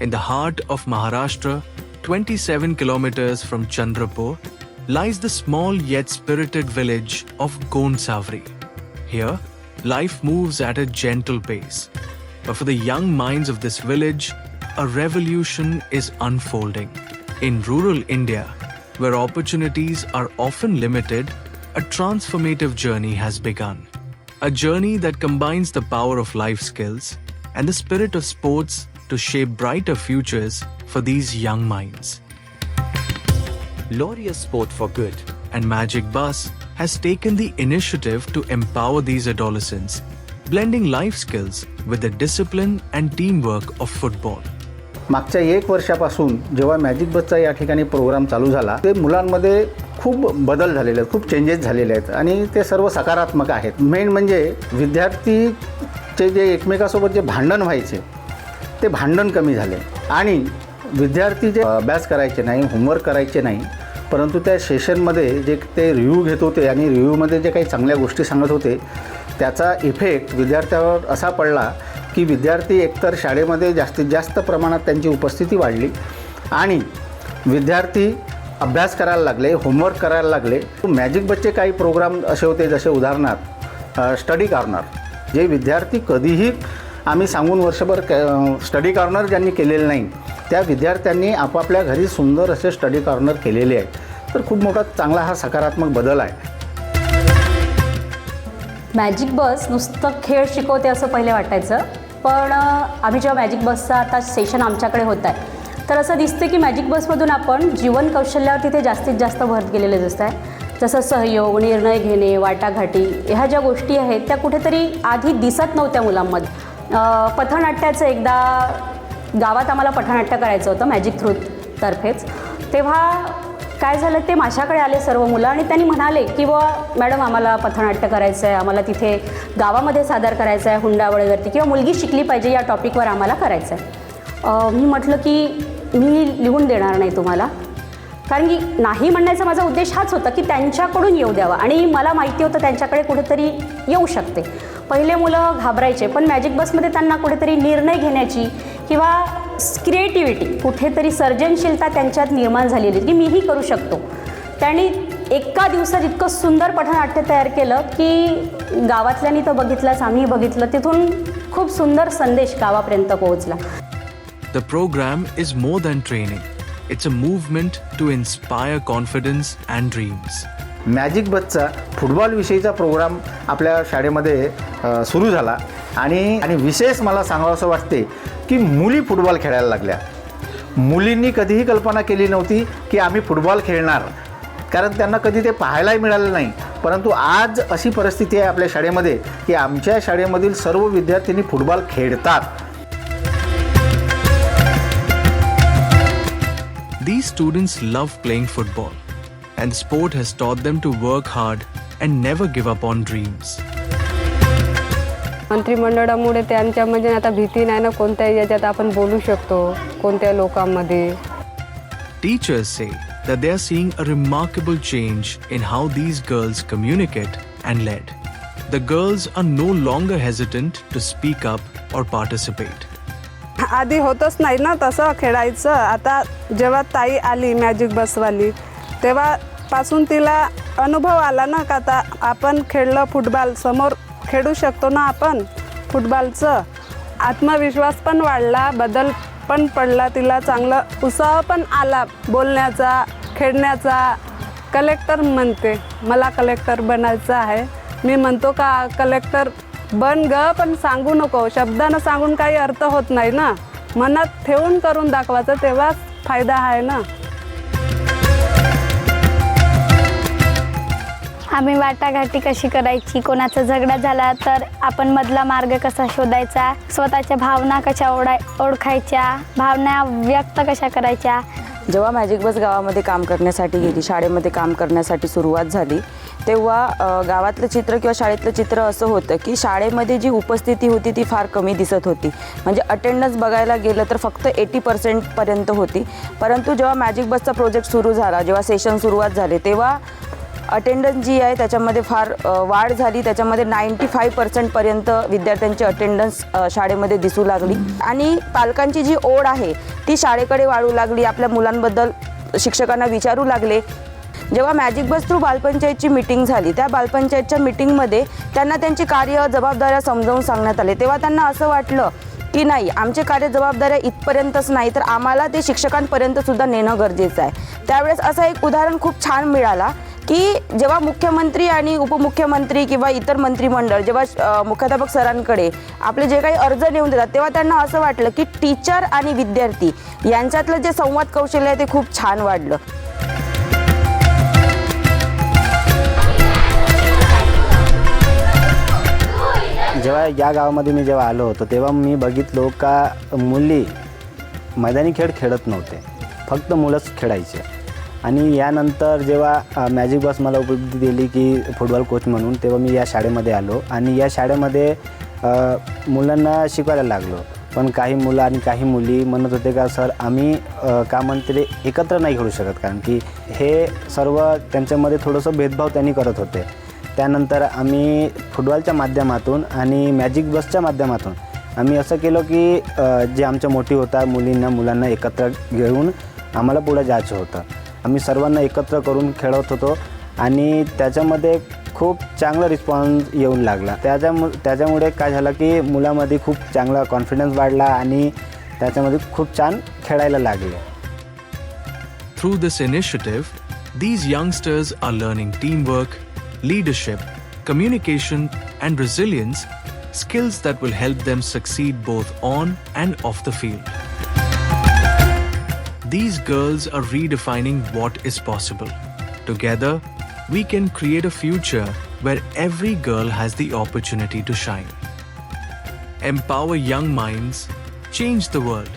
In the heart of Maharashtra, 27 kilometers from Chandrapur, lies the small yet spirited village of Gondsavri. Here, life moves at a gentle pace. But for the young minds of this village, a revolution is unfolding. In rural India, where opportunities are often limited, a transformative journey has begun. A journey that combines the power of life skills and the spirit of sports to shape brighter futures for these young minds. Laureus Sport for Good And Magic Bus has taken the initiative to empower these adolescents, blending life skills with the discipline and teamwork of football. मागच्या 1 वर्षापासून जेव्हा magic बसचा या ठिकाणी programme चालू झाला ते मुलांमध्ये खूप बदल झालेले आहेत, खूप चेंजेस झालेले आहेत आणि ते सर्व सकारात्मक आहेत. मेन म्हणजे विद्यार्थीचे जे एकमेकांसोबत जे भांडण व्हायचे ते भांडण कमी झाले आणि विद्यार्थी जे अभ्यास करायचे नाही, होमवर्क करायचे नाही, परंतु त्या सेशनमध्ये जे ते रिव्ह्यू घेत होते आणि रिव्ह्यूमध्ये जे काही चांगल्या गोष्टी सांगत होते त्याचा इफेक्ट विद्यार्थ्यावर असा पडला की विद्यार्थी एकतर शाळेमध्ये जास्तीत जास्त प्रमाणात त्यांची उपस्थिती वाढली आणि विद्यार्थी अभ्यास करायला लागले, होमवर्क करायला लागले. मॅजिक बसचे काही प्रोग्राम असे होते जसे उदाहरणार्थ स्टडी कॉर्नर, जे विद्यार्थी कधीही आम्ही सांगून वर्षभर स्टडी कॉर्नर ज्यांनी केलेलं नाही त्या विद्यार्थ्यांनी आपापल्या घरी सुंदर असे स्टडी कॉर्नर केलेले आहेत. तर खूप मोठा चांगला हा सकारात्मक बदल आहे. मॅजिक बस नुसतं खेळ शिकवते असं पहिले वाटायचं, पण आम्ही जेव्हा मॅजिक बसचा आता सेशन आमच्याकडे होत आहे तर असं दिसतं की मॅजिक बसमधून आपण जीवन कौशल्यावर तिथे जास्तीत जास्त भर केलेले दिसत आहे. जसं सहयोग, निर्णय घेणे, वाटाघाटी ह्या ज्या गोष्टी आहेत त्या कुठेतरी आधी दिसत नव्हत्या मुलांमध्ये. पथनाट्याचं एकदा गावात आम्हाला पथनाट्य करायचं होतं मॅजिक थ्रू तर्फेच. तेव्हा काय झालं ते माझ्याकडे आले सर्व मुलं आणि त्यांनी म्हणाले की मॅडम आम्हाला पथनाट्य करायचं आहे, आम्हाला तिथे गावामध्ये सादर करायचं आहे हुंडाबळीवरती किंवा मुलगी शिकली पाहिजे या टॉपिकवर आम्हाला करायचं आहे. मी म्हटलं की मी लिहून देणार नाही तुम्हाला, कारण की नाही म्हणण्याचा माझा उद्देश हाच होता की त्यांच्याकडून येऊ द्यावा आणि मला माहिती होतं त्यांच्याकडे कुठेतरी येऊ शकते. पहिले मुलं घाबरायचे, पण मॅजिक बसमध्ये त्यांना कुठेतरी निर्णय घेण्याची किंवा क्रिएटिव्हिटी, कुठेतरी सर्जनशीलता त्यांच्यात निर्माण झालेली की मीही करू शकतो. त्यांनी एका दिवसात इतकं सुंदर पथनाट्य तयार केलं की गावातल्यांनी तो बघितलाच, आम्ही बघितलं, तिथून खूप सुंदर संदेश गावापर्यंत पोहोचला. The program is more than training. It's a movement to inspire confidence and dreams. Magic बसचा फुटबॉलविषयीचा प्रोग्राम आपल्या शाळेमध्ये सुरू झाला आणि विशेष मला सांगावंसं वाटते की मुली फुटबॉल खेळायला लागल्या. मुलींनी कधीही कल्पना केली नव्हती की आम्ही फुटबॉल खेळणार, कारण त्यांना कधी ते पाहायलाही मिळालं नाही. परंतु आज अशी परिस्थिती आहे आपल्या शाळेमध्ये की आमच्या शाळेमधील सर्व विद्यार्थ्यांनी फुटबॉल खेळतात. These students love playing football, and sport has taught them to work hard and never give up on dreams. मंत्रिमंडळामुळे त्यांच्यामध्ये आता भीती नाही ना, कोणत्याही याच्यात आपण बोलू शकतो कोणत्या लोकांमध्ये. Teachers say that they are seeing a remarkable change in how these girls communicate and lead. The girls are no longer hesitant to speak up or participate. आधी होतच नाही ना तसं खेळायचं. आता जेव्हा ताई आली मॅजिक बसवाली तेव्हापासून तिला अनुभव आला ना का आता आपण खेळलं फुटबॉल, समोर खेळू शकतो ना आपण फुटबॉलचं. आत्मविश्वास पण वाढला, बदल पण पडला तिला, चांगला उत्साह पण आला बोलण्याचा, खेळण्याचा. कलेक्टर म्हणते, मला कलेक्टर बनायचं आहे. मी म्हणतो का कलेक्टर बन ग, पण सांगू नको, शब्दानं सांगून काही अर्थ होत नाही ना, मनात ठेवून करून दाखवायचं, तेव्हाच फायदा आहे ना. आम्ही वाटाघाटी कशी करायची, कोणाचा झगडा झाला तर आपण मधला मार्ग कसा शोधायचा, स्वतःच्या भावना कशा ओळखायच्या, भावना व्यक्त कशा करायच्या. जेव्हा मॅजिक बस गावामध्ये काम करण्यासाठी गेली, शाळेमध्ये काम करण्यासाठी सुरुवात झाली, तेव्हा गावातलं चित्र किंवा शाळेतलं चित्र असं होतं की शाळेमध्ये जी उपस्थिती होती ती फार कमी दिसत होती. म्हणजे अटेंडन्स बघायला गेलं तर फक्त 80% होती. परंतु जेव्हा मॅजिक बसचा प्रोजेक्ट सुरू झाला, जेव्हा सेशन सुरुवात झाले, तेव्हा अटेंडन्स जी आहे त्याच्यामध्ये फार वाढ झाली. त्याच्यामध्ये 95% विद्यार्थ्यांची अटेंडन्स शाळेमध्ये दिसू लागली आणि पालकांची जी ओढ आहे ती शाळेकडे वाढू लागली. आपल्या मुलांबद्दल शिक्षकांना विचारू लागले. जेव्हा मॅजिक बस थ्रू बालपंचायतची मीटिंग झाली, त्या बालपंचायतच्या मीटिंगमध्ये त्यांना त्यांची कार्य जबाबदाऱ्या समजावून सांगण्यात आले. तेव्हा त्यांना असं वाटलं की नाही, आमचे कार्य जबाबदाऱ्या इथपर्यंतच नाही तर आम्हाला ते शिक्षकांपर्यंत सुद्धा नेणं गरजेचं आहे. त्यावेळेस असं एक उदाहरण खूप छान मिळाला की जेव्हा मुख्यमंत्री आणि उपमुख्यमंत्री किंवा इतर मंत्रिमंडळ जेव्हा मुख्याध्यापक सरांकडे आपले जे काही अर्ज नेऊन देतात तेव्हा त्यांना असं वाटलं की टीचर आणि विद्यार्थी यांच्यातलं जे संवाद कौशल्य आहे ते खूप छान वाढलं. जेव्हा या गावामध्ये मी जेव्हा आलो होतो तेव्हा मी बघितलो का मुली मैदानी खेळ खेळत नव्हते, फक्त मुलंच खेळायचे. आणि यानंतर जेव्हा मॅजिक बस मला उपलब्धी दिली की फुटबॉल कोच म्हणून, तेव्हा मी या शाळेमध्ये आलो आणि या शाळेमध्ये मुलांना शिकवायला लागलो. पण काही मुलं आणि काही मुली म्हणत होते का सर आम्ही का म्हणते एकत्र नाही खेळू शकत, कारण की हे सर्व त्यांच्यामध्ये थोडंसं भेदभाव त्यांनी करत होते. त्यानंतर आम्ही फुटबॉलच्या माध्यमातून आणि मॅजिक बसच्या माध्यमातून आम्ही असं केलं की जे आमच्या मोठी होता मुलांना एकत्र घेऊन आम्हाला पुढे जायचं होतं. आम्ही सर्वांना एकत्र करून खेळत होतो आणि त्याच्यामध्ये खूप चांगला रिस्पॉन्स येऊन लागला. त्याच्यामुळे काय झालं की मुलामध्ये खूप चांगला कॉन्फिडन्स वाढला आणि त्याच्यामध्ये खूप छान खेळायला लागले. Through this initiative, these youngsters are learning teamwork, leadership, communication, and resilience, skills that will help them succeed both on and off the field. These girls are redefining what is possible. Together, we can create a future where every girl has the opportunity to shine. Empower young minds, change the world.